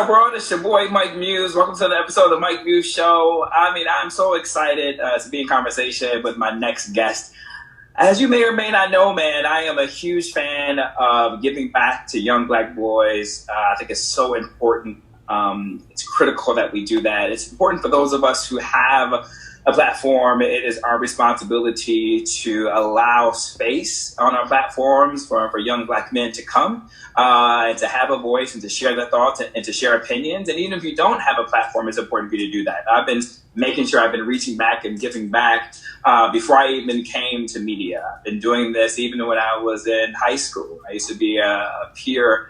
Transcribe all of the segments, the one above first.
up, world? It's your boy, Mike Muse. Welcome to the episode of the Mike Muse Show. I'm so excited to be in conversation with my next guest. As you may or may not know, man, I am a huge fan of giving back to young Black boys. I think it's so important. It's critical that we do that. It's important for those of us who have a platform. It is our responsibility to allow space on our platforms for young Black men to come and to have a voice and to share their thoughts and to share opinions. And even if you don't have a platform, it's important for you to do that. I've been making sure I've been reaching back and giving back before I even came to media. I've been doing this even when I was in high school. I used to be a peer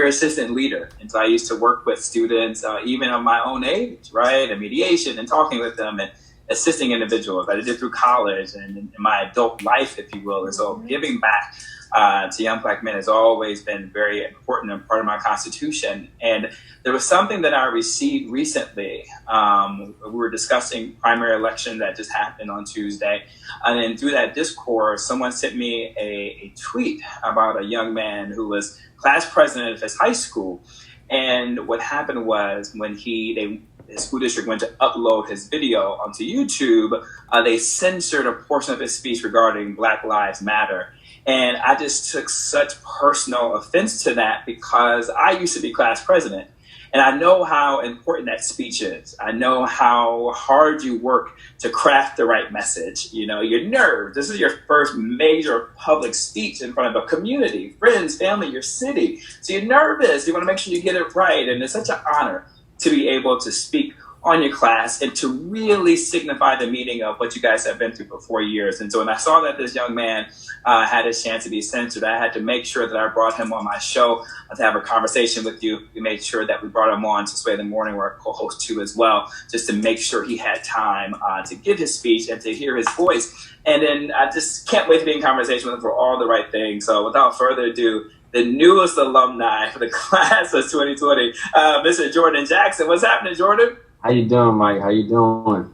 assistant leader. And so I used to work with students, even of my own age, right? And mediation and talking with them and assisting individuals that I did through college and in my adult life, if you will. And so giving back to young Black men has always been very important and part of my constitution. And there was something that I received recently. We were discussing primary election that just happened on Tuesday. And then through that discourse, someone sent me a tweet about a young man who was class president of his high school. And what happened was when his school district went to upload his video onto YouTube, they censored a portion of his speech regarding Black Lives Matter. And I just took such personal offense to that because I used to be class president. And I know how important that speech is. I know how hard you work to craft the right message. You know, your nerves. This is your first major public speech in front of a community, friends, family, your city. So you're nervous. You want to make sure you get it right. And it's such an honor to be able to speak on your class and to really signify the meaning of what you guys have been through for 4 years. And so when I saw that this young man had a chance to be censored, I had to make sure that I brought him on my show to have a conversation with you. We made sure that we brought him on to Sway the Morning, where I co-host too as well, just to make sure he had time to give his speech and to hear his voice. And then I just can't wait to be in conversation with him for all the right things. So without further ado, the newest alumni for the class of 2020, Mr. Jordan Jackson. What's happening, Jordan? How you doing, Mike? How you doing?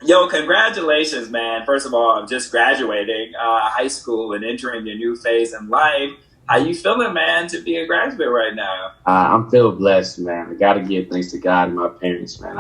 Yo, congratulations, man. First of all, I'm just graduating high school and entering your new phase in life. How you feeling, man, to be a graduate right now? I'm feeling blessed, man. I got to give thanks to God and my parents, man.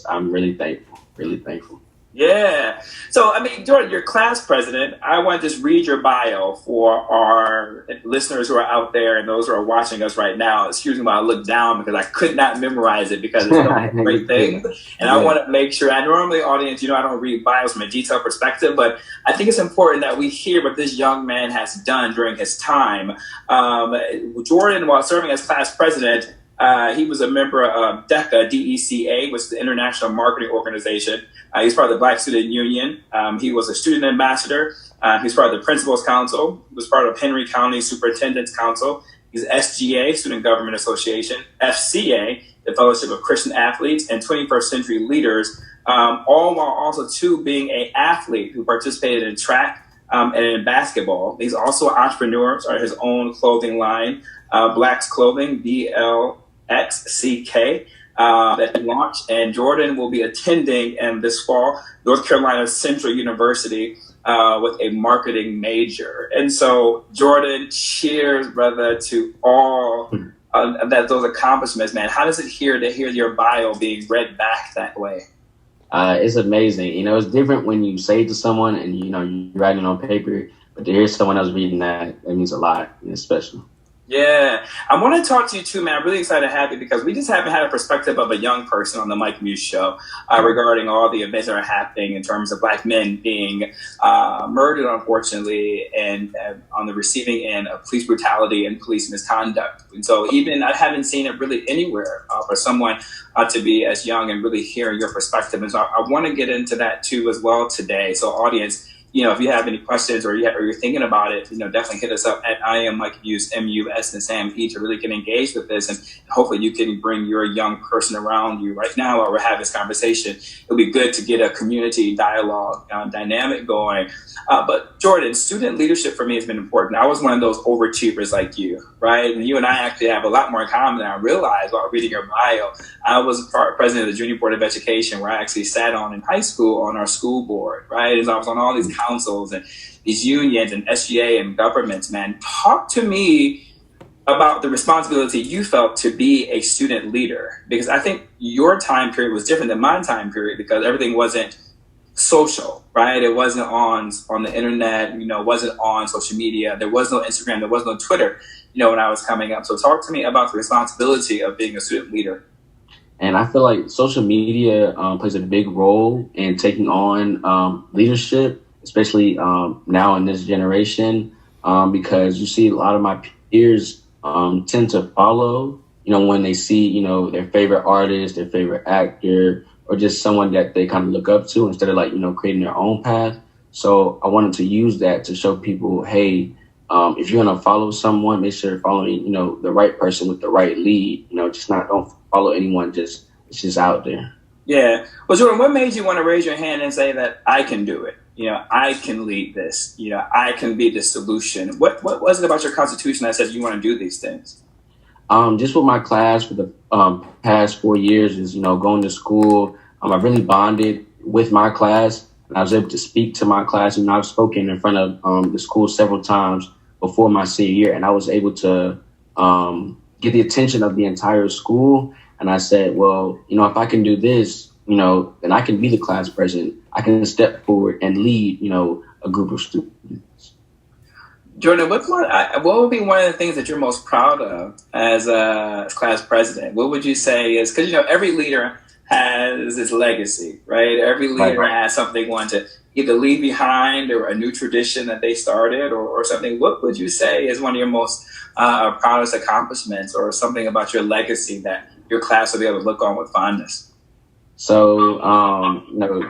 I'm really thankful. Yeah. So, I mean, Jordan, you're class president. I want to just read your bio for our listeners who are out there and those who are watching us right now. Excuse me while I look down because I could not memorize it because it's a great thing. And I want to make sure, I normally, audience, I don't read bios from a detailed perspective, but I think it's important that we hear what this young man has done during his time. Jordan, while serving as class president, he was a member of DECA, DECA, which is the International Marketing Organization. He's part of the Black Student Union. He was a student ambassador. He's part of the Principals Council. He was part of Henry County Superintendent's Council. He's SGA, Student Government Association, FCA, the Fellowship of Christian Athletes, and 21st Century Leaders, all while also, too, being an athlete who participated in track and in basketball. He's also an entrepreneur, started his own clothing line, Black's Clothing, BLXCK, that he launched. And Jordan will be attending this fall North Carolina Central University with a marketing major. And so, Jordan, cheers, brother, to all those accomplishments, man. How does it hear to hear your bio being read back that way? It's amazing. It's different when you say it to someone and, you write it on paper, but to hear someone else reading that, it means a lot. It's special. Yeah, I want to talk to you too, man. I'm really excited to have you because we just haven't had a perspective of a young person on the Mike Muse Show regarding all the events that are happening in terms of Black men being murdered, unfortunately, and on the receiving end of police brutality and police misconduct. And so even I haven't seen it really anywhere for someone to be as young and really hearing your perspective. And so I want to get into that too as well today. So audience, if you have any questions or you're thinking about it, definitely hit us up at I am Mike Muse, MUS and Sam P to really get engaged with this. And hopefully you can bring your young person around you right now while we're having this conversation. It'll be good to get a community dialogue dynamic going. But Jordan, student leadership for me has been important. I was one of those overachievers like you, right? And you and I actually have a lot more in common than I realized while reading your bio. I was president of the Junior Board of Education, where I actually sat on in high school on our school board, right? And so I was on all these councils and these unions and SGA and governments, man. Talk to me about the responsibility you felt to be a student leader, because I think your time period was different than my time period because everything wasn't social, right? It wasn't on the internet, it wasn't on social media. There was no Instagram, there was no Twitter, when I was coming up. So talk to me about the responsibility of being a student leader. And I feel like social media plays a big role in taking on leadership, especially now in this generation, because you see a lot of my peers tend to follow, when they see, their favorite artist, their favorite actor, or just someone that they kind of look up to instead of like, creating their own path. So I wanted to use that to show people, hey, if you're going to follow someone, make sure you're following, the right person with the right lead, don't follow anyone it's just out there. Yeah. Well, Jordan, what made you want to raise your hand and say that I can do it? I can lead this, I can be the solution. What was it about your constitution that says you want to do these things? Just with my class for the past 4 years is, going to school. I really bonded with my class, and I was able to speak to my class. I've spoken in front of the school several times before my senior year, and I was able to get the attention of the entire school. And I said, well, if I can do this, then I can be the class president. I can step forward and lead, a group of students. Jordan, what would be one of the things that you're most proud of as a class president? What would you say is, because, every leader has its legacy, right? Every leader has something they want to either leave behind or a new tradition that they started or something. What would you say is one of your most proudest accomplishments or something about your legacy that your class will be able to look on with fondness? So,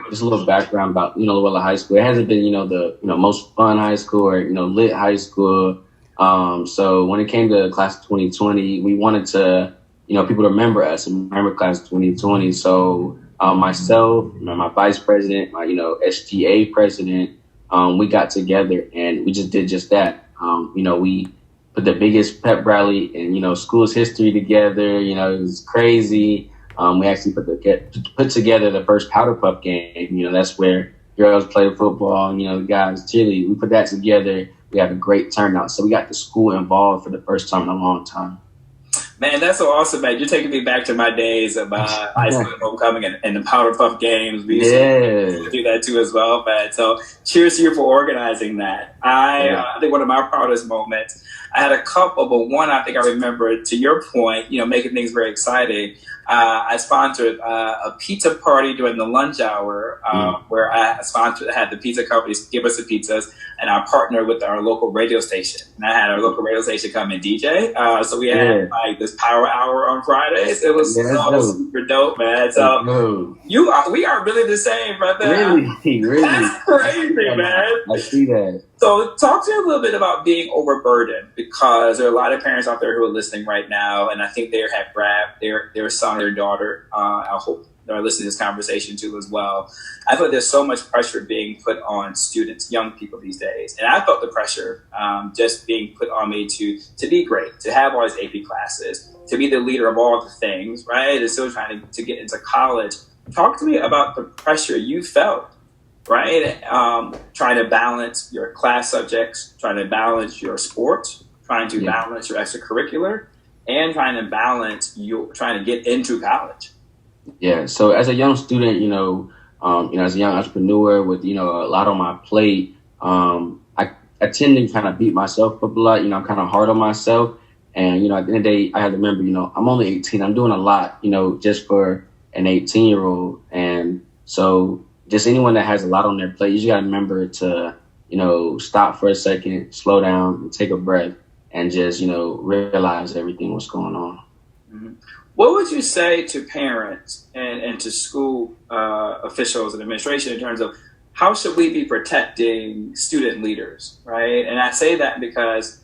just a little background about, Luella High School. It hasn't been, the most fun high school or, lit high school. So when it came to class of 2020, we wanted to, people to remember us and remember class of 2020. So myself, my vice president, my, SGA president, we got together and we just did just that. We put the biggest pep rally in, school's history together. It was crazy. We actually put together the first powder puff game. That's where girls play football and, the guys cheerlead. We put that together. We had a great turnout. So we got the school involved for the first time in a long time. Man, that's so awesome, man. You're taking me back to my days of high school homecoming and the powder puff games. We used to do that too as well, man. So cheers to you for organizing that. I think one of my proudest moments, I had a couple, but one I think I remember, to your point, making things very exciting. I sponsored a pizza party during the lunch hour where I had the pizza companies give us the pizzas, and I partnered with our local radio station. And I had our local radio station come and DJ. So we had like this power hour on Fridays. It was super dope, man. So we are really the same, brother. Really? That's crazy, man. I see that. So talk to me a little bit about being overburdened, because there are a lot of parents out there who are listening right now, and I think they have grabbed their son or their daughter. I hope they're listening to this conversation too as well. I feel there's so much pressure being put on students, young people these days. And I felt the pressure just being put on me to be great, to have all these AP classes, to be the leader of all the things, right? And still trying to get into college. Talk to me about the pressure you felt, right? Trying to balance your class subjects, trying to balance your sports, trying to balance your extracurricular, and trying to balance trying to get into college. Yeah. So as a young student, as a young entrepreneur with, a lot on my plate, I tend to kind of beat myself up a lot. I'm kind of hard on myself. And, at the end of the day, I have to remember, I'm only 18. I'm doing a lot, just for an 18-year-old. And so just anyone that has a lot on their plate, you just got to remember to, stop for a second, slow down, and take a breath, and just, realize everything what's going on. Mm-hmm. What would you say to parents and to school officials and administration in terms of how should we be protecting student leaders, right? And I say that because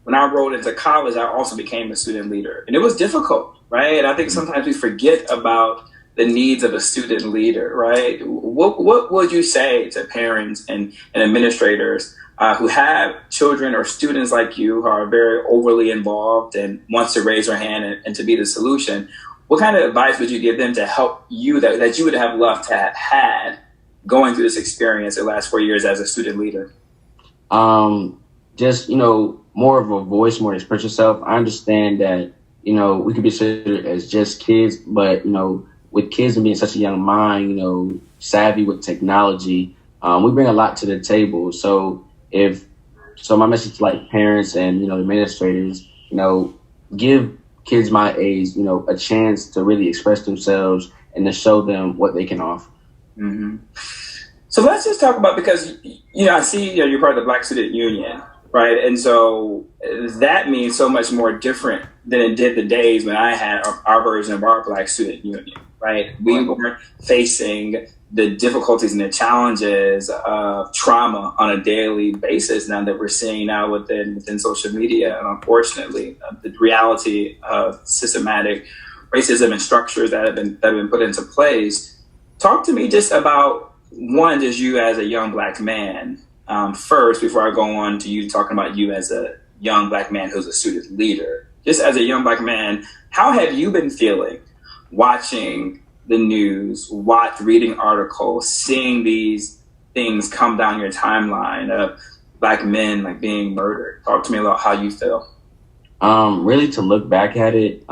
when I rolled into college, I also became a student leader. And it was difficult, right? And I think sometimes we forget about the needs of a student leader, right? What would you say to parents and administrators who have children or students like you who are very overly involved and wants to raise their hand and to be the solution? What kind of advice would you give them to help you that you would have loved to have had going through this experience the last 4 years as a student leader? Just, more of a voice, more to express yourself. I understand that, we could be considered as just kids, but, with kids and being such a young mind, savvy with technology, we bring a lot to the table. So my message to like parents and, administrators, give kids my age, a chance to really express themselves and to show them what they can offer. Mm-hmm. So let's just talk about, because, I see, you're part of the Black Student Union, right? And so that means so much more different than it did the days when I had our version of our Black Student Union, right? We were facing the difficulties and the challenges of trauma on a daily basis now that we're seeing now within social media. And unfortunately, the reality of systematic racism and structures that have been put into place. Talk to me just about, one, just you as a young Black man, first, before I go on to you talking about you as a young Black man who's a student leader. Just as a young Black man, how have you been feeling watching the news, reading articles, seeing these things come down your timeline of Black men like being murdered? Talk to me about how you feel. Really, to look back at it,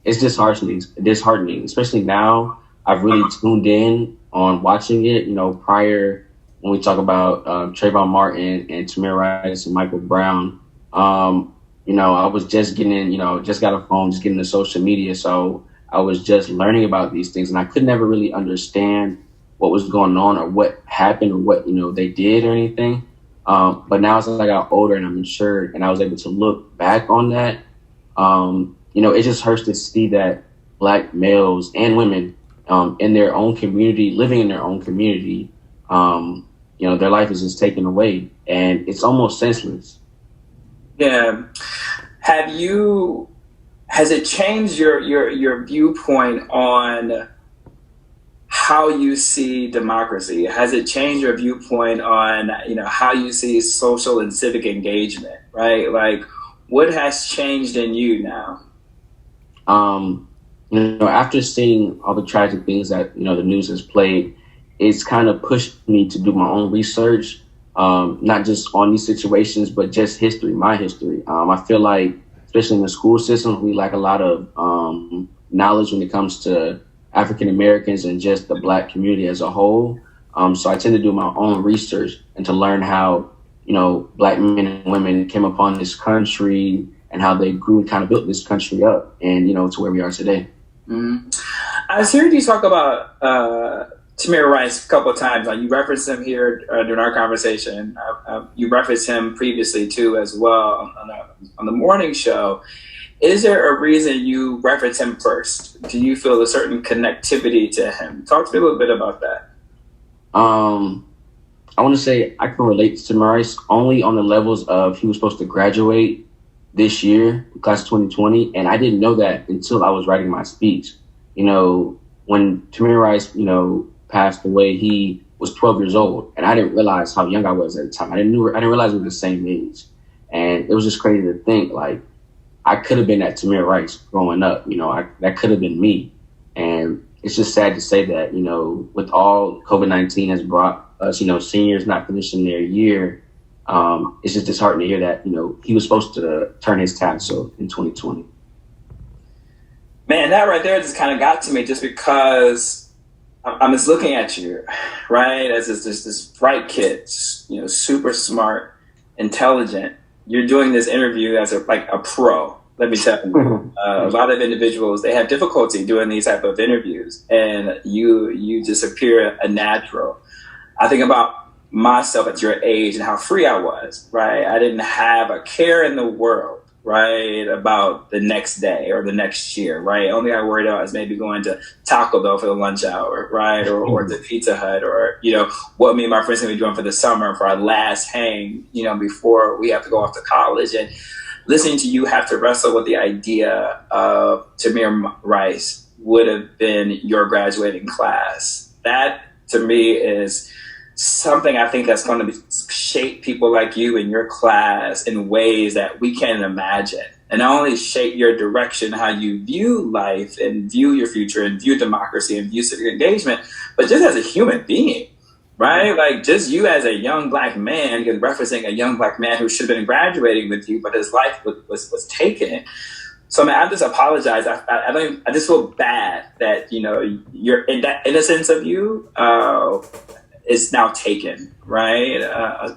it's disheartening, especially now. I've really tuned in on watching it. Prior, when we talk about Trayvon Martin and Tamir Rice and Michael Brown, I was just getting just got a phone, just getting to social media. So I was just learning about these things, and I could never really understand what was going on or what happened or what, they did or anything. But now as I got older and I'm matured and I was able to look back on that, it just hurts to see that Black males and women in their own community, living in their own community, their life is just taken away, and it's almost senseless. Yeah. Has it changed your viewpoint on how you see democracy? Has it changed your viewpoint on, how you see social and civic engagement, right? Like, what has changed in you now? After seeing all the tragic things that, the news has played, it's kind of pushed me to do my own research, not just on these situations, but just my history. I feel like, especially in the school system, we lack a lot of knowledge when it comes to African Americans and just the Black community as a whole. So I tend to do my own research and to learn how, Black men and women came upon this country and how they grew and kind of built this country up and, to where we are today. Mm-hmm. I was hearing you talk about Tamir Rice a couple of times. You referenced him here during our conversation. You referenced him previously too, as well, on the morning show. Is there a reason you reference him first? Do you feel a certain connectivity to him? Talk to me a little bit about that. I want to say I can relate to Tamir Rice only on the levels of he was supposed to graduate this year, class of 2020, and I didn't know that until I was writing my speech. When Tamir Rice, passed away, he was 12 years old, and I didn't realize how young I was at the time. I didn't realize we were the same age, and it was just crazy to think like I could have been that Tamir Rice growing up. That could have been me, and it's just sad to say that with all COVID-19 has brought us, seniors not finishing their year. It's just disheartening to hear that he was supposed to turn his tassel in 2020. Man, that right there just kind of got to me, just because I'm just looking at you, right, as this bright kid, super smart, intelligent. You're doing this interview as a pro. Let me tell you, a lot of individuals, they have difficulty doing these type of interviews, and you just appear a natural. I think about myself at your age and how free I was, right? I didn't have a care in the world, right, about the next day or the next year, right? Only I worried about is maybe going to Taco Bell for the lunch hour, right? Or to Pizza Hut, or, what me and my friends going to be doing for the summer for our last hang, before we have to go off to college. And listening to you have to wrestle with the idea of Tamir Rice would have been your graduating class. That, to me, is something I think that's going to shape people like you in your class in ways that we can't imagine. And not only shape your direction, how you view life and view your future and view democracy and view civic engagement, but just as a human being, right? Like just you as a young black man, you're referencing a young black man who should have been graduating with you, but his life was taken. So, man, I just apologize. I just feel bad that, you know, in that innocence of you is now taken, right?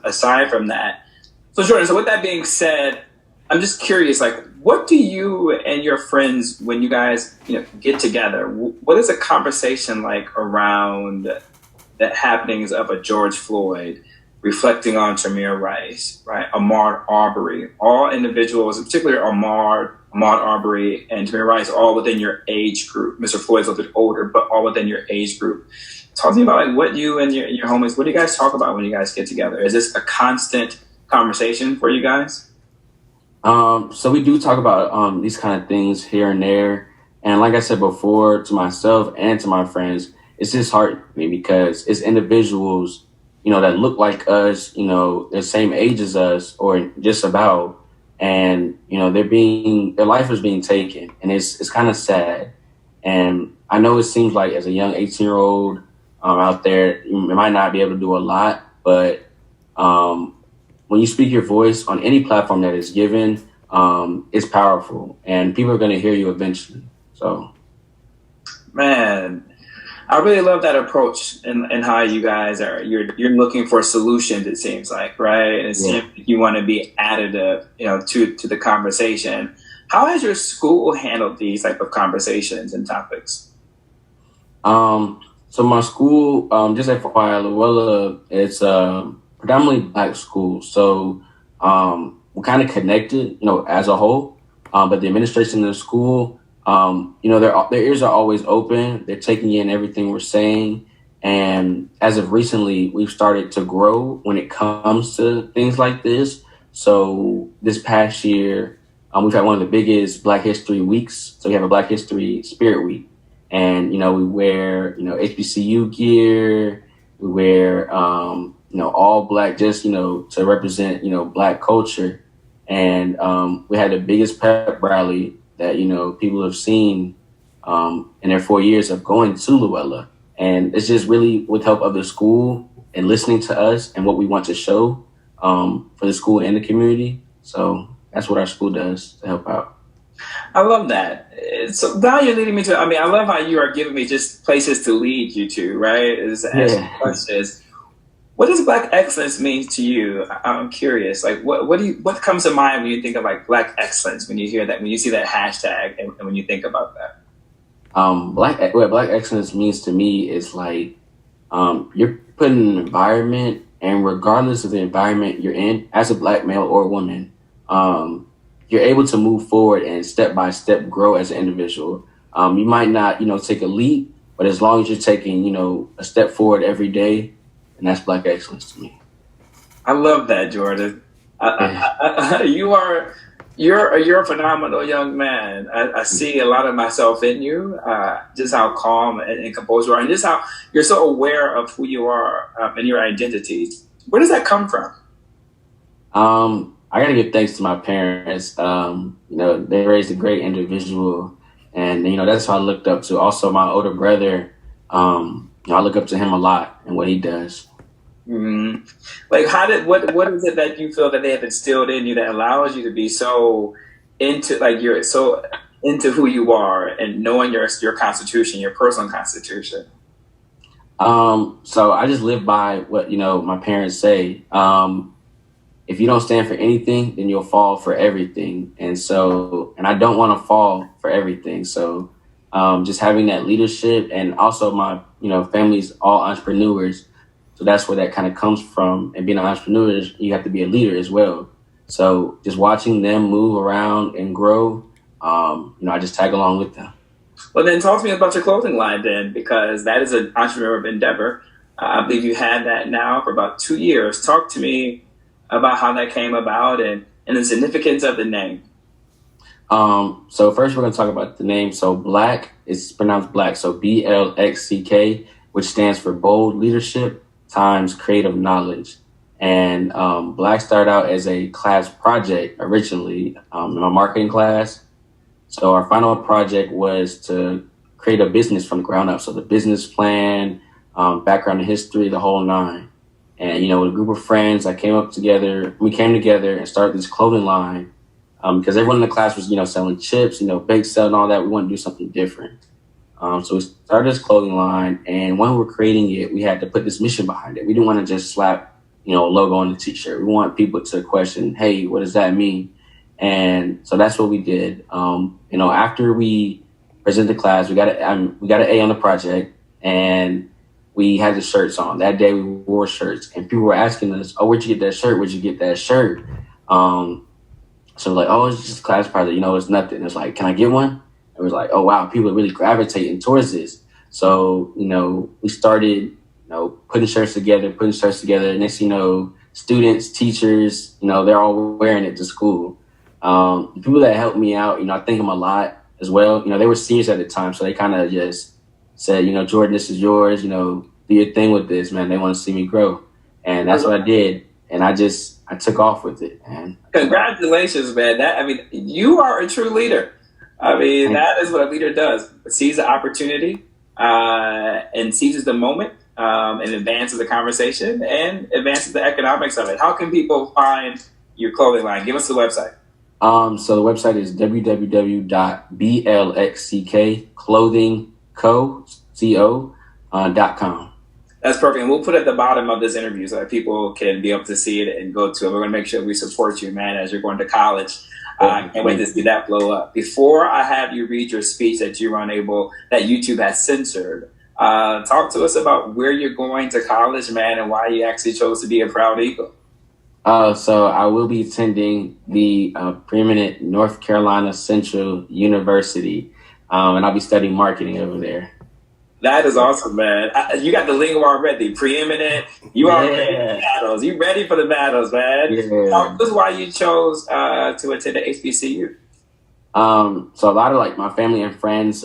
Aside from that. So, Jordan, so with that being said, I'm just curious, like, what do you and your friends, when you guys, you know, get together, what is a conversation like around the happenings of a George Floyd, reflecting on Tamir Rice, right? Ahmaud Arbery, all individuals, in particular Ahmaud Arbery and Tamir Rice, all within your age group. Mr. Floyd's a little bit older, but all within your age group. Talk to me about like what you and your homies, what do you guys talk about when you guys get together? Is this a constant conversation for you guys? So we do talk about these kind of things here and there. And like I said before, to myself and to my friends, it's disheartening because it's individuals, you know, that look like us, you know, the same age as us or just about. And, you know, their life is being taken, and it's kind of sad. And I know it seems like as a young 18-year-old out there, you might not be able to do a lot, but when you speak your voice on any platform that is given, it's powerful, and people are going to hear you eventually. So, man, I really love that approach and how you guys you're looking for solutions, it seems like, right? It seems like you want to be additive, you know, to the conversation. How has your school handled these type of conversations and topics? So my school, just FYI, Luella, it's a predominantly black school. So we're kind of connected, you know, as a whole. But the administration of the school, you know, their ears are always open. They're taking in everything we're saying. And as of recently, we've started to grow when it comes to things like this. So this past year, we've had one of the biggest Black History weeks. So we have a Black History Spirit Week. And, you know, we wear, you know, HBCU gear. We wear, you know, all black just, you know, to represent, you know, black culture. And we had the biggest pep rally that, you know, people have seen in their 4 years of going to Luella. And it's just really with help of the school and listening to us and what we want to show for the school and the community. So that's what our school does to help out. I love that. So now you're leading me to, I mean, I love how you are giving me just places to lead you to, right? Is asking questions. What does Black excellence mean to you? I'm curious. Like, what comes to mind when you think of like Black excellence? When you hear that, when you see that hashtag, and when you think about that? What Black excellence means to me is like you're put in an environment, and regardless of the environment you're in, as a Black male or woman, you're able to move forward and step by step grow as an individual. You might not, you know, take a leap, but as long as you're taking, you know, a step forward every day, and that's Black excellence to me. I love that, Jordan. You're a phenomenal young man. I see a lot of myself in you. Just how calm and composed you are, and just how you're so aware of who you are and your identity. Where does that come from? I got to give thanks to my parents. You know, they raised a great individual, and you know that's how I looked up to. Also, my older brother. You know, I look up to him a lot and what he does. Mm-hmm. Like, what is it that you feel that they have instilled in you that allows you to be so into, like, you're so into who you are and knowing your constitution, your personal constitution? So I just live by what, you know, my parents say. If you don't stand for anything, then you'll fall for everything. And I don't want to fall for everything. So just having that leadership, and also my, you know, family's all entrepreneurs. So that's where that kind of comes from. And being an entrepreneur, you have to be a leader as well. So just watching them move around and grow, you know, I just tag along with them. Well, then talk to me about your clothing line then, because that is an entrepreneurial endeavor. I believe you had that now for about 2 years. Talk to me about how that came about and the significance of the name. So first we're going to talk about the name. So Black is pronounced Black. So BLXCK, which stands for bold leadership times creative knowledge. And Black started out as a class project originally in my marketing class. So our final project was to create a business from the ground up. So the business plan, background and history, the whole nine. And, with a group of friends, we came together and started this clothing line because everyone in the class was, selling chips, bake sale and all that. We wanted to do something different. So we started this clothing line, and when we were creating it, we had to put this mission behind it. We didn't want to just slap, a logo on the t-shirt. We want people to question, hey, what does that mean? And so that's what we did. After we presented the class, we got an A on the project, and we had the shirts on. That day we wore shirts, and people were asking us, oh, where'd you get that shirt? Where'd you get that shirt? So like, oh, it's just a class project, it's nothing. It's like, can I get one? It was like, oh, wow, people are really gravitating towards this. So, we started, putting shirts together. Next, students, teachers, they're all wearing it to school. The people that helped me out, I thank them a lot as well. They were seniors at the time, so they kind of just said, Jordan, this is yours, do your thing with this, man. They want to see me grow. And that's what I did. And I took off with it, man. Congratulations, man. You are a true leader. That is what a leader does. Sees the opportunity and seizes the moment and advances the conversation and advances the economics of it. How can people find your clothing line? Give us the website. So the website is www.blxckclothingco.com. That's perfect. And we'll put it at the bottom of this interview so that people can be able to see it and go to it. We're going to make sure we support you, man, as you're going to college. I can't wait to see that blow up. Before I have you read your speech that that YouTube has censored, talk to us about where you're going to college, man, and why you actually chose to be a Proud Eagle. So I will be attending the preeminent North Carolina Central University, and I'll be studying marketing over there. That is awesome, man. You got the lingo already. Preeminent. You are ready for the battles. You ready for the battles, man. Yeah. This is why you chose to attend the HBCU. So a lot of my family and friends,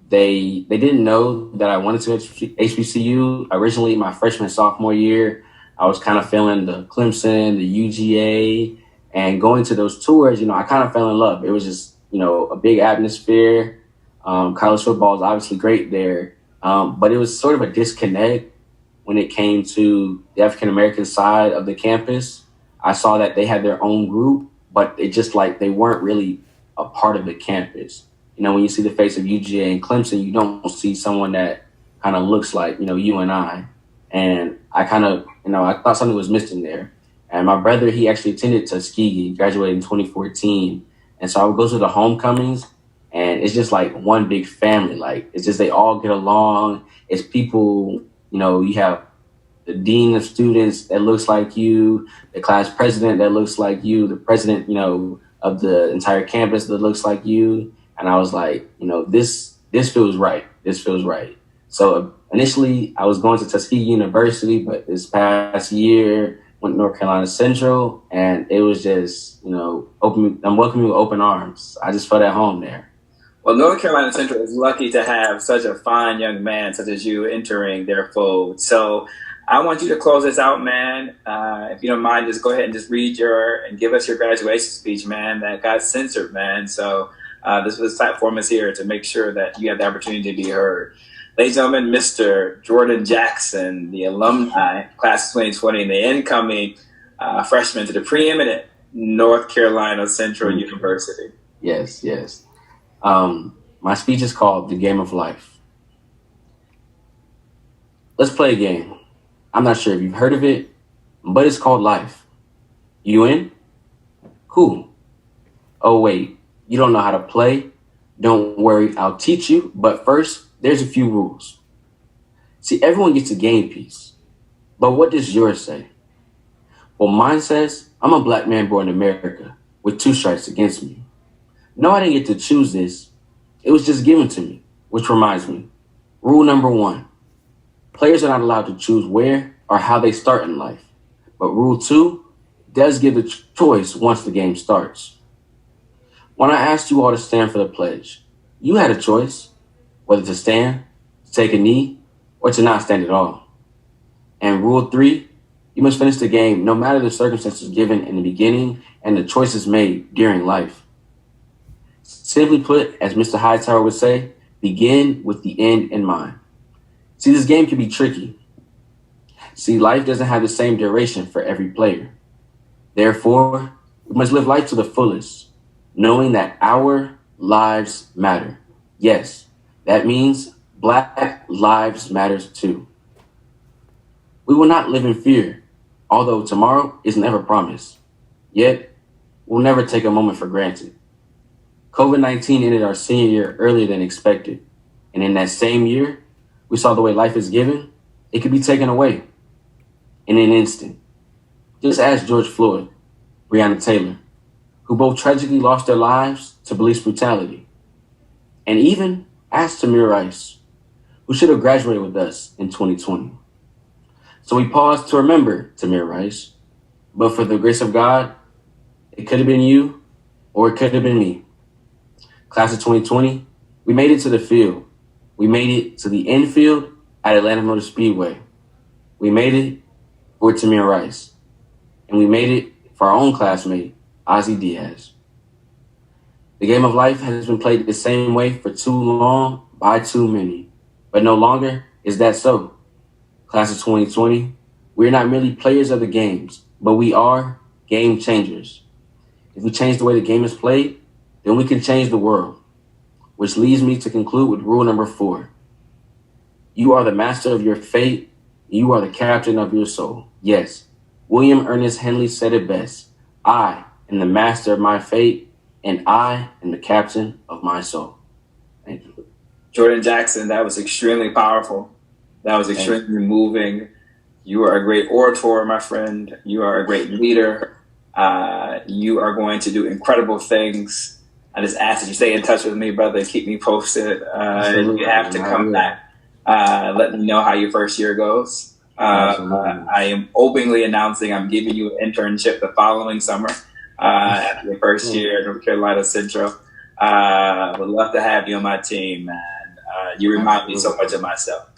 they didn't know that I wanted to HBCU. Originally, my freshman, sophomore year, I was kind of feeling the Clemson, the UGA, and going to those tours, I kind of fell in love. It was just, a big atmosphere. College football is obviously great there, but it was sort of a disconnect when it came to the African-American side of the campus. I saw that they had their own group, but it just they weren't really a part of the campus. When you see the face of UGA and Clemson, you don't see someone that kind of looks like, you and I. And I kind of, I thought something was missing there. And my brother, he actually attended Tuskegee, graduated in 2014. And so I would go to the homecomings, and it's just one big family. It's just they all get along. It's people, you have the dean of students that looks like you, the class president that looks like you, the president, of the entire campus that looks like you. And I was like, this feels right. This feels right. So initially I was going to Tuskegee University, but this past year went to North Carolina Central, and it was just, I'm welcoming with open arms. I just felt at home there. Well, North Carolina Central is lucky to have such a fine young man such as you entering their fold. So I want you to close this out, man. If you don't mind, just go ahead and just read and give us your graduation speech, man, that got censored, man. So this platform is here to make sure that you have the opportunity to be heard. Ladies and gentlemen, Mr. Jordan Jackson, the alumni, class of 2020, and the incoming freshman to the preeminent North Carolina Central University. Yes. My speech is called The Game of Life. Let's play a game. I'm not sure if you've heard of it, but it's called life. You in? Cool. Oh, wait, you don't know how to play? Don't worry, I'll teach you. But first, there's a few rules. See, everyone gets a game piece. But what does yours say? Well, mine says, I'm a black man born in America with 2 strikes against me. No, I didn't get to choose this. It was just given to me, which reminds me. Rule number 1. Players are not allowed to choose where or how they start in life. But rule 2 does give the choice once the game starts. When I asked you all to stand for the pledge, you had a choice, whether to stand, to take a knee, or to not stand at all. And rule 3, you must finish the game no matter the circumstances given in the beginning and the choices made during life. Simply put, as Mr. Hightower would say, begin with the end in mind. See, this game can be tricky. See, life doesn't have the same duration for every player. Therefore, we must live life to the fullest, knowing that our lives matter. Yes, that means Black lives matters too. We will not live in fear, although tomorrow is never promised. Yet, we'll never take a moment for granted. COVID-19 ended our senior year earlier than expected. And in that same year, we saw the way life is given, it could be taken away in an instant. Just ask George Floyd, Breonna Taylor, who both tragically lost their lives to police brutality. And even ask Tamir Rice, who should have graduated with us in 2020. So we pause to remember Tamir Rice, but for the grace of God, it could have been you or it could have been me. Class of 2020, we made it to the field. We made it to the infield at Atlanta Motor Speedway. We made it for Tamir Rice. And we made it for our own classmate, Ozzie Diaz. The game of life has been played the same way for too long by too many. But no longer is that so. Class of 2020, we're not merely players of the games, but we are game changers. If we change the way the game is played, then we can change the world. Which leads me to conclude with rule number 4. You are the master of your fate. You are the captain of your soul. Yes, William Ernest Henley said it best. I am the master of my fate, and I am the captain of my soul. Thank you. Jordan Jackson, that was extremely powerful. That was extremely moving. You are a great orator, my friend. You are a great leader. You are going to do incredible things. I just ask that you stay in touch with me, brother. Keep me posted. You have to come back. Let me know how your first year goes. I am openly announcing I'm giving you an internship the following summer after your first year at North Carolina Central. Would love to have you on my team, man. You remind me so much of myself.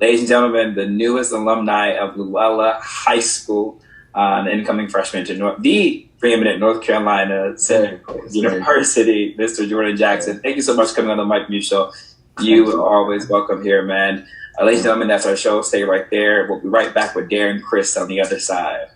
Ladies and gentlemen, the newest alumni of Luella High School, the incoming freshman to the preeminent North Carolina University, Mr. Jordan Jackson. Thank you so much for coming on the Mike Muse Show. You are always welcome here, man. Ladies and gentlemen, that's our show. Stay right there. We'll be right back with Darren Chris on the other side.